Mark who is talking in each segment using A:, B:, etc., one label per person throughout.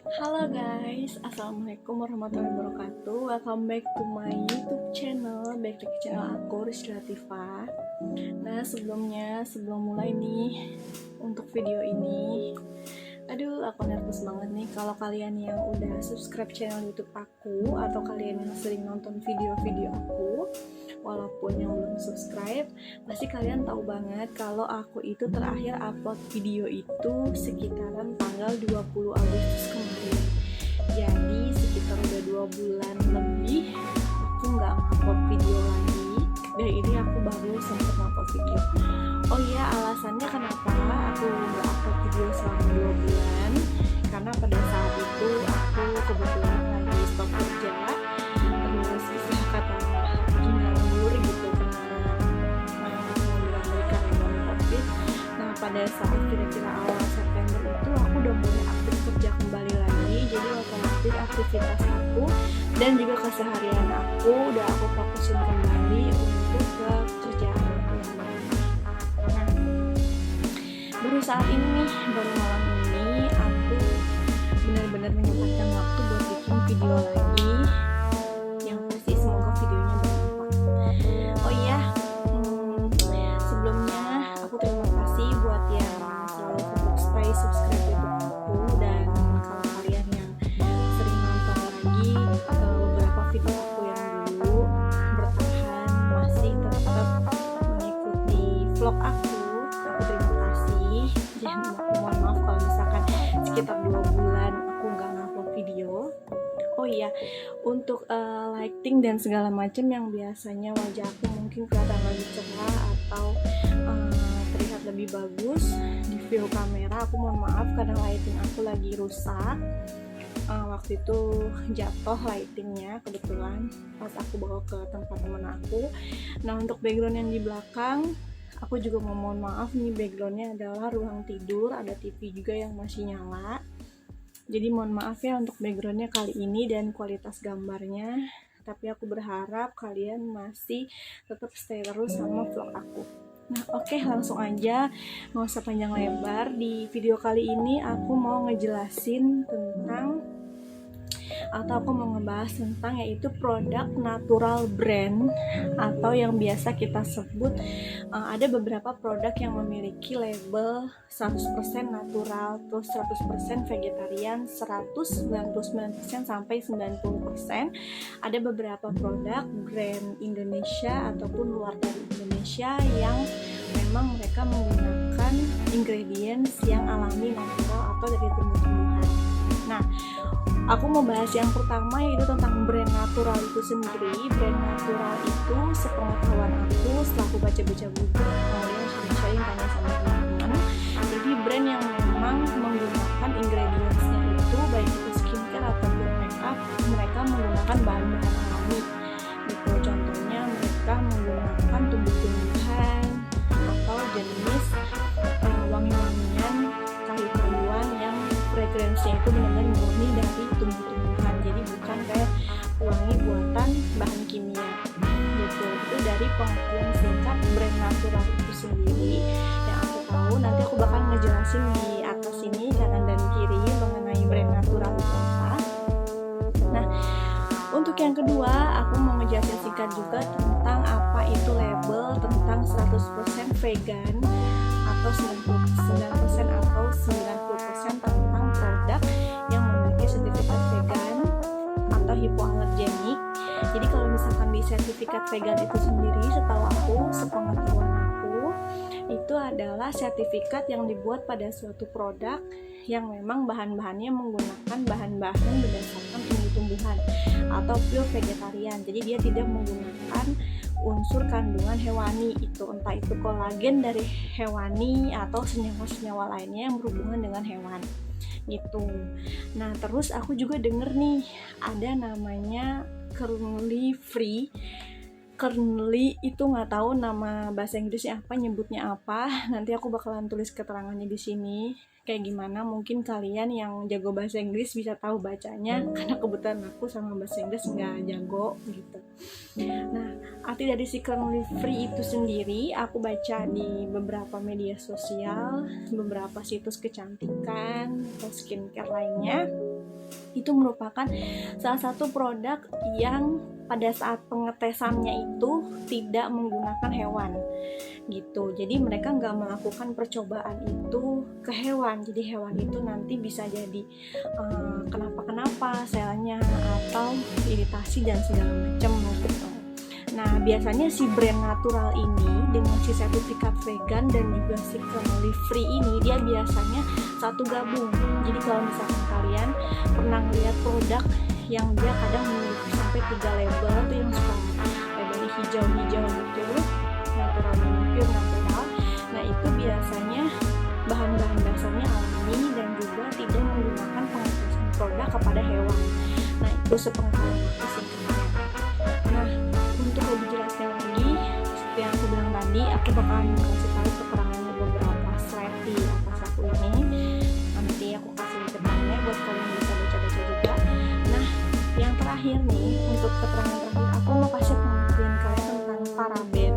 A: Halo guys, assalamualaikum warahmatullahi wabarakatuh. Welcome back to my YouTube channel, back to channel aku Rizky Latifah. Nah sebelum mulai nih untuk video ini, aku nervous banget nih. Kalau kalian yang udah subscribe channel YouTube aku atau kalian yang sering nonton video-video aku, walaupun yang belum subscribe, pasti kalian tahu banget kalau aku itu terakhir upload video itu sekitaran tanggal 20 Agustus kemarin. Jadi sekitar udah 2 bulan lebih aku nggak upload video lagi. Dan ini aku baru sempat upload video. Oh iya, alasannya kenapa aku nggak upload video selama 2 bulan, karena pada saat itu aku kebetulan lagi stop kerja, terus istilah kata nganggur gitu karena pengangguran dari karyawan COVID. Nah pada saat kira-kira awal September itu aku udah mulai aktif kerja kembali lagi, jadi otomatis aktivitas aku dan juga keseharian aku udah aku fokusin kembali untuk ke kerjaan aku yang baru. Nah baru saat ini nih, baru malam ini aku benar-benar menyempatkan waktu buat bikin video lagi, yang pasti semoga videonya bermanfaat. Oh iya, sebelumnya aku terima kasih buat yang selalu stay subscribe YouTube aku, dan kalau kalian yang sering nonton lagi beberapa video aku yang dulu, bertahan masih tetap mengikuti vlog aku terima kasih. Jangan mohon maaf kalau misalkan sekitar 2 bulan aku nggak ngupload video. Oh iya, untuk lighting dan segala macam yang biasanya wajah aku mungkin kelihatan lebih cerah atau terlihat lebih bagus di view kamera, aku mohon maaf karena lighting aku lagi rusak. Waktu itu jatuh lightingnya kebetulan pas aku bawa ke tempat teman aku. Nah untuk background yang di belakang, aku juga mohon maaf nih, backgroundnya adalah ruang tidur, ada TV juga yang masih nyala. Jadi mohon maaf ya untuk backgroundnya kali ini dan kualitas gambarnya. Tapi aku berharap kalian masih tetap stay terus sama vlog aku. Nah oke, langsung aja, nggak usah panjang lebar. Di video kali ini aku mau ngejelasin tentang, atau aku mau ngebahas tentang, yaitu produk natural brand, atau yang biasa kita sebut ada beberapa produk yang memiliki label 100% natural, terus 100% vegetarian, 199% sampai 90%. Ada beberapa produk brand Indonesia ataupun luar dari Indonesia yang memang mereka menggunakan ingredients yang alami, natural, atau dari tumbuh-tumbuhan. Nah, aku mau bahas yang pertama, yaitu tentang brand natural itu sendiri. Brand natural itu sepengetahuan aku setelah aku baca-baca buku, kemudian sharing tanya sama teman-teman. Jadi brand yang memang menggunakan ingredientsnya itu, baik itu skincare ataupun makeup, mereka menggunakan bahan-bahan alami. Gitu, contohnya mereka menggunakan tumbuh-tumbuhan atau jenis wangi-wangian, kayu-kayuan yang fragransinya itu benar-benar murni dari tumbuh-tumbuhan, jadi bukan kayak wangi buatan bahan kimia gitu. Itu dari pengertian singkat brand natural itu sendiri yang aku tahu. Nanti aku bakal ngejelasin di atas ini kanan dan kiri mengenai brand natural itu apa. Nah untuk yang kedua, aku mau ngejelasin singkat juga tentang apa itu label tentang 100% vegan atau 99% atau 90% tentang produk yang memiliki sertifikat vegan atau hipoalergenik. Jadi kalau misalkan di sertifikat vegan itu sendiri, setahu aku, sepengetahuan aku, itu adalah sertifikat yang dibuat pada suatu produk yang memang bahan-bahannya menggunakan bahan-bahan berdasarkan tumbuhan atau pure vegetarian. Jadi dia tidak menggunakan unsur kandungan hewani, itu entah itu kolagen dari hewani atau senyawa-senyawa lainnya yang berhubungan dengan hewan gitu. Nah terus aku juga denger nih ada namanya kernel free. Kernel itu nggak tahu nama bahasa Inggrisnya apa, nyebutnya apa. Nanti aku bakalan tulis keterangannya di sini kayak gimana. Mungkin kalian yang jago bahasa Inggris bisa tahu bacanya, karena kebetulan aku sama bahasa Inggris nggak jago gitu. Nah, arti dari si kernel free itu sendiri aku baca di beberapa media sosial, beberapa situs kecantikan atau skincare lainnya. Itu merupakan salah satu produk yang pada saat pengetesannya itu tidak menggunakan hewan gitu. Jadi mereka nggak melakukan percobaan itu ke hewan. Jadi hewan itu nanti bisa jadi kenapa-kenapa selnya atau iritasi dan segala macam gitu. Nah, biasanya si brand natural ini dengan si sertifikat vegan dan juga si cruelty free ini dia biasanya satu gabung. Jadi kalau misalkan kalian pernah lihat produk yang dia kadang memiliki sampai 3 label tuh yang suka labelnya hijau-hijau gitu, natural, pure natural. Nah, itu biasanya bahan-bahan dasarnya alami dan juga tidak menggunakan pengetesan produk kepada hewan. Nah, itu sepengetahuan aku singkatnya. Nah, untuk lebih jelasnya lagi, seperti yang aku bilang tadi, aku bakalan kasih tahu keterangannya beberapa slide di atas aku ini. Nanti aku kasih di depannya buat kalian bisa baca-baca juga. Nah, yang terakhir nih, untuk keterangan terakhir, aku mau kasih pengertian kalian tentang paraben.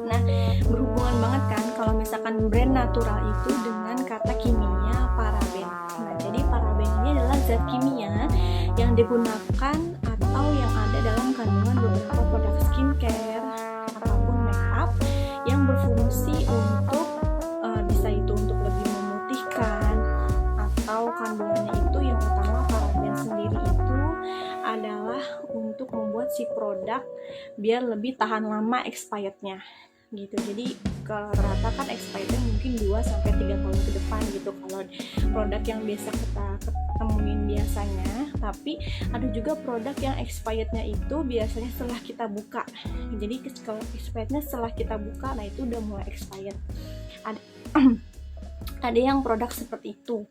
A: Nah, berhubungan banget kan kalau misalkan brand natural itu dengan kata kimia paraben. Nah, jadi paraben ini adalah zat kimia yang digunakan atau yang ada dalam kandungan beberapa produk skincare ataupun makeup yang berfungsi untuk bisa itu untuk lebih memutihkan, atau kandungannya itu yang utama paraben sendiri itu adalah untuk membuat si produk biar lebih tahan lama expirednya gitu. Jadi kalau rata kan expirednya mungkin 2-3 tahun ke depan gitu kalau produk yang biasa kita ketemuin biasanya. Tapi ada juga produk yang expirednya itu biasanya setelah kita buka. Jadi kalau expirednya setelah kita buka, nah itu udah mulai expired. Ada yang produk seperti itu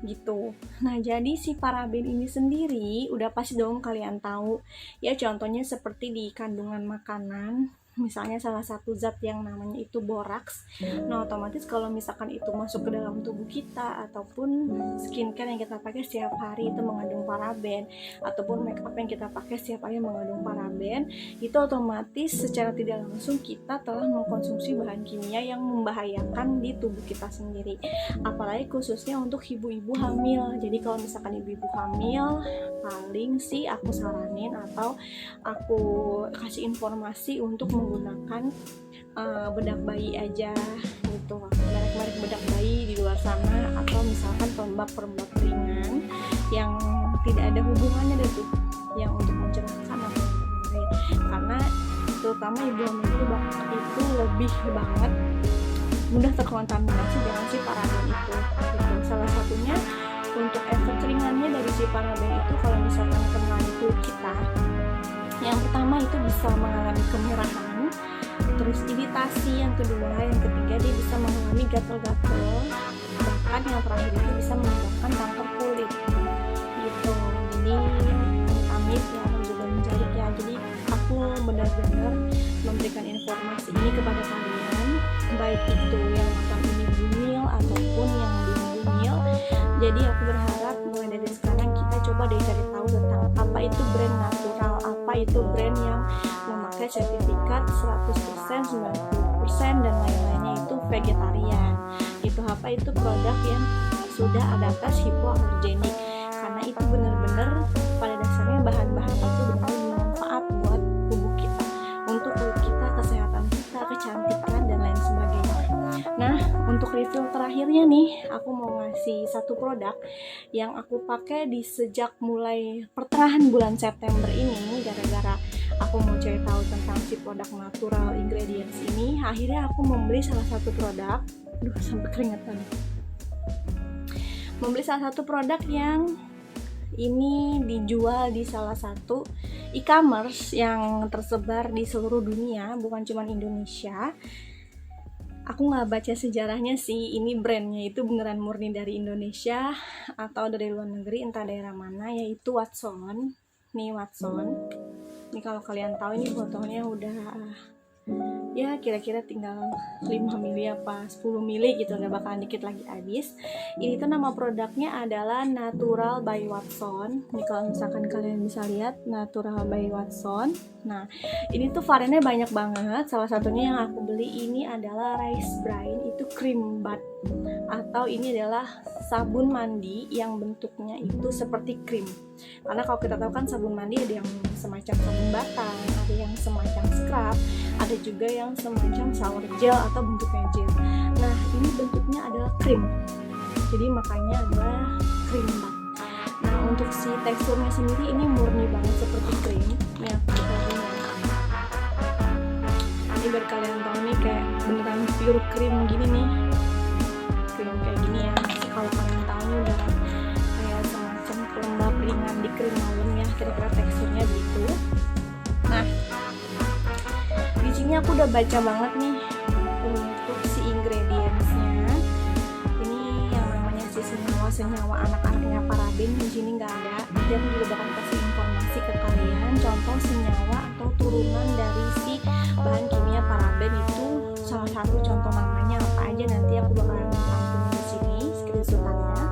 A: gitu. Nah, jadi si paraben ini sendiri udah pasti dong kalian tahu ya, contohnya seperti di kandungan makanan. Misalnya salah satu zat yang namanya itu boraks. Nah, otomatis kalau misalkan itu masuk ke dalam tubuh kita ataupun skincare yang kita pakai setiap hari itu mengandung paraben, ataupun make up yang kita pakai setiap hari mengandung paraben, itu otomatis secara tidak langsung kita telah mengkonsumsi bahan kimia yang membahayakan di tubuh kita sendiri. Apalagi khususnya untuk ibu-ibu hamil. Jadi kalau misalkan ibu-ibu hamil, paling sih aku saranin atau aku kasih informasi untuk menggunakan bedak bayi aja gitu, merek-merek bedak bayi di luar sana, atau misalkan pelembab ringan yang tidak ada hubungannya deh tuh, yang untuk mencerahkan atau lain. Karena terutama ibu hamil itu lebih banget mudah terkontaminasi dengan si paraben itu gitu. Salah satunya untuk efek ringannya dari si paraben itu, kalau misalkan kena di kulit kita, yang pertama itu bisa mengalami kemerahan, terus iritasi, yang kedua, yang ketiga dia bisa mengalami gatal-gatal, bahkan yang terakhir itu bisa menyebabkan kanker kulit gitu. Jadi amit ya juga menjadi ya. Jadi aku benar-benar memberikan informasi ini kepada kalian, baik itu yang akan ini bumil ataupun yang belum bumil. Jadi aku berharap mulai dari sekarang kita coba deh cari tahu tentang apa itu brand natural, apa itu brand yang memakai sertifikat 100%, 90% dan lain-lainnya itu vegetarian gitu. Apa itu produk yang sudah ada tes hipoalergenik, karena itu benar-benar pada dasarnya bahan-bahannya itu benar-benar bermanfaat buat tubuh kita, untuk kulit kita, kesehatan kita, kecantikan dan lain sebagainya. Nah, untuk review terakhirnya nih, aku mau ngasih satu produk yang aku pakai di sejak mulai pertengahan bulan September ini. Gara-gara aku mau cari tahu tentang si produk natural ingredients ini, akhirnya aku membeli salah satu produk. Sampai keringetan. Membeli salah satu produk yang ini dijual di salah satu e-commerce yang tersebar di seluruh dunia, bukan cuma Indonesia. Aku nggak baca sejarahnya sih, ini brandnya itu beneran murni dari Indonesia atau dari luar negeri, entah daerah mana, yaitu Watson. Nih Watson. Ini kalau kalian tahu, ini botolnya udah ya kira-kira tinggal 5 mili apa 10 mili gitu, udah bakalan dikit lagi habis. Ini tuh nama produknya adalah Natural by Watson. Ini kalau misalkan kalian bisa lihat, Natural by Watson. Nah, ini tuh variannya banyak banget. Salah satunya yang aku beli ini adalah Rice Brine, itu cream butt atau ini adalah sabun mandi yang bentuknya itu seperti krim. Karena kalau kita tahu kan sabun mandi ada yang semacam sabun batang, ada yang semacam scrub, ada juga yang semacam shower gel atau bentuknya gel. Nah, ini bentuknya adalah krim, jadi makanya adalah krim bat. Nah, untuk si teksturnya sendiri ini murni banget seperti krim. Ini aku cobain ya. Ini biar kalian tahu nih, kayak beneran pure krim gini nih, krim kayak gini ya. Kalau kalian tahu nih udah kayak semacam pelembab ringan di krim malam ya, kira-kira teksturnya gitu. Nah, di sini aku udah baca banget nih untuk si ingredientsnya. Ini yang namanya si senyawa anak-anaknya paraben di sini nggak ada. Jadi aku juga bakal kasih informasi ke kalian contoh senyawa atau turunan dari si bahan kimia paraben itu, salah satu contoh namanya apa aja nanti aku bakalan cantumin di sini screenshotannya.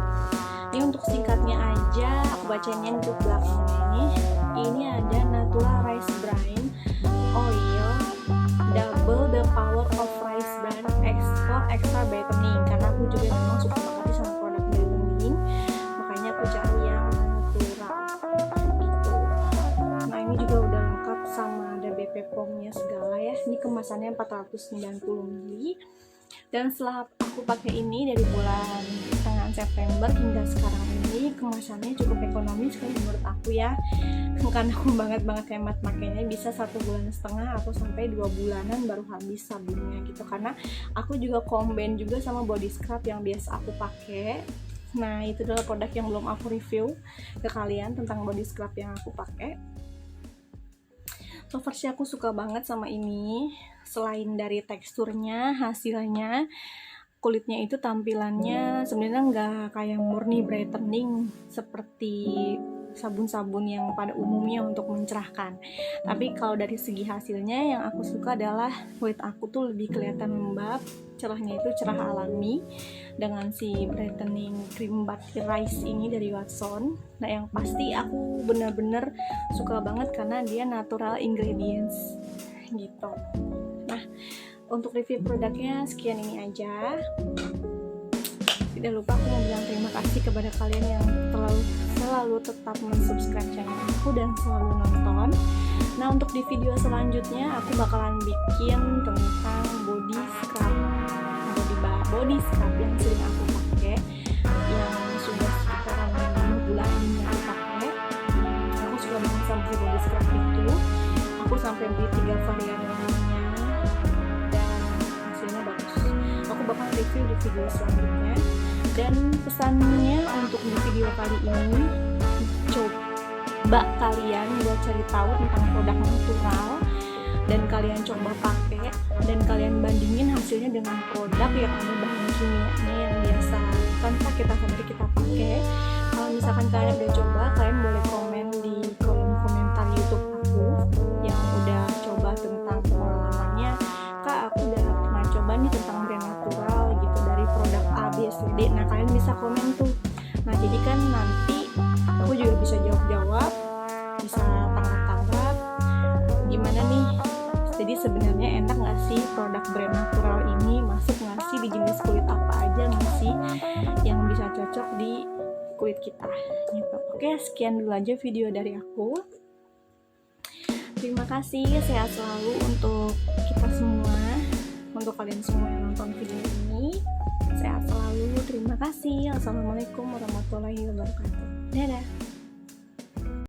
A: Ini untuk singkatnya aja aku bacainnya untuk belakangnya ini. Ini ada natural rice bran oil, double the power of rice bran extra brightening. Karena aku juga memang suka banget sama produk brightening, makanya aku cari yang natural gitu. Nah, ini juga udah lengkap sama ada BP POM-nya segala ya. Ini kemasannya 490 ml. Dan setelah aku pakai ini dari bulan tengah September hingga sekarang ini, kemasannya cukup ekonomis kalau menurut aku ya. Karena aku banget hemat makanya, bisa 1,5 bulan atau sampai 2 bulanan baru habis sabunnya gitu. Karena aku juga combine juga sama body scrub yang biasa aku pakai. Nah, itu adalah produk yang belum aku review ke kalian tentang body scrub yang aku pakai. So far sih aku suka banget sama ini. Selain dari teksturnya, hasilnya, kulitnya itu tampilannya sebenarnya nggak kayak murni brightening seperti sabun-sabun yang pada umumnya untuk mencerahkan. Tapi kalau dari segi hasilnya yang aku suka adalah kulit aku tuh lebih kelihatan lembab, cerahnya itu cerah alami dengan si brightening cream butter rice ini dari Watson. Nah, yang pasti aku bener-bener suka banget karena dia natural ingredients gitu. Nah, untuk review produknya sekian ini aja. Tidak lupa aku mau bilang terima kasih kepada kalian yang selalu tetap mensubscribe channel aku dan selalu nonton. Nah, untuk di video selanjutnya aku bakalan bikin tentang body scrub yang sering aku pakai, yang sudah sekitaran 5 bulan ini aku pakai. Aku suka banget sama body scrub itu. Aku sampai beli 3 varian lainnya dan hasilnya bagus. Aku bakal review di video selanjutnya. Dan pesannya untuk di video kali ini, coba kalian buat cari tahu tentang produk natural dan kalian coba pakai dan kalian bandingin hasilnya dengan produk yang ada bahan kimianya yang biasa tanpa kita sadari kita pakai. Kalau misalkan kalian udah coba, kalian boleh komen di kolom komentar YouTube aku yang udah coba tentang pengalamannya. Kak, aku udah pernah coba nih tentang brand natural gitu dari produk A, B, C, D. Nah, kalian bisa komen tuh. Nah, jadi kan nanti aku juga bisa jawab-jawab, bisa tanggap-tanggap gimana nih. Jadi sebenarnya enak nggak sih produk brand natural ini, masuk nggak sih di jenis kulit apa aja nggak sih yang bisa cocok di kulit kita gitu. Oke, sekian dulu aja video dari aku. Terima kasih, sehat selalu untuk kita semua, untuk kalian semua yang nonton video ini. Sehat selalu, terima kasih. Assalamualaikum warahmatullahi wabarakatuh. Dadah.